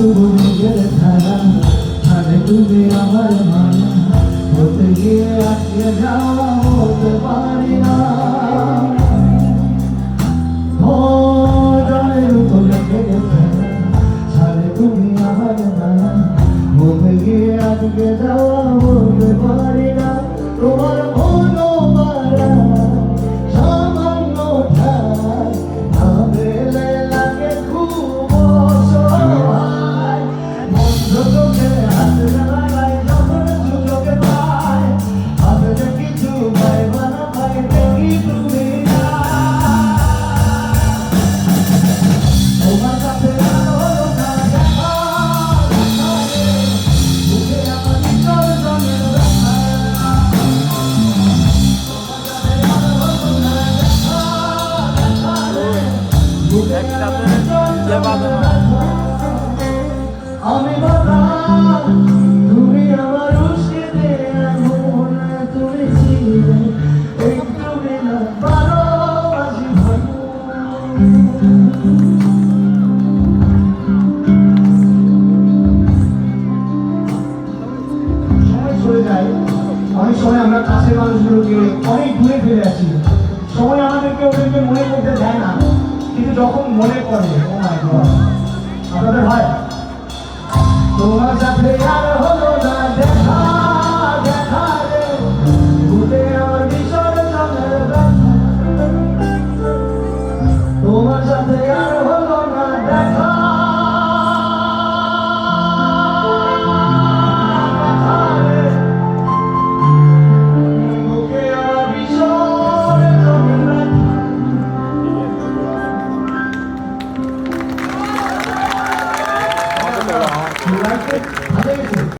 নিজের ধারা ছাড়ে তুমি আমার মায়া হতে গিয়ে আজকে যাওয়া হতে পারি না জলের উপর রেখে গেছে ছাড়ে তুমি আমার মায়া হতে গিয়ে আজকে যাওয়া হতে পারি না তোমার মনোমারা সামান্য ঠাই না পেলে লাগে খুব অসহায় মন্দ চোখে হাত লাগাই যখন সুযোগে পাই হাতে কিছু পাই বানা পাই দেখি তুমি না তোমার কাছে হলো না দেখা বুকে আমার নিজের জনের ব্যথা আমি বাতাস তুমি আমার উস্কে দে এমন তুমি ছিলে একটু বিনা ভালোবাসি সময় চলে যায় অনেক সময় আমরা কাছের মানুষগুলোকে অনেক দূরে ফেলে আসি সময় আমাদেরকে ওদেরকে মনে করতে দেয় না কিন্তু যখন মনে পড়ে ও মাই গড আপনাদের ভাই তোমার সাথে আর হলো না দেখা দেখা রে ভুলে আমার ভীষণ জনের ব্যথা তোমার সাথে আর হলো না দেখা বুকে আমার ভীষণ জনের ব্যথা You like it?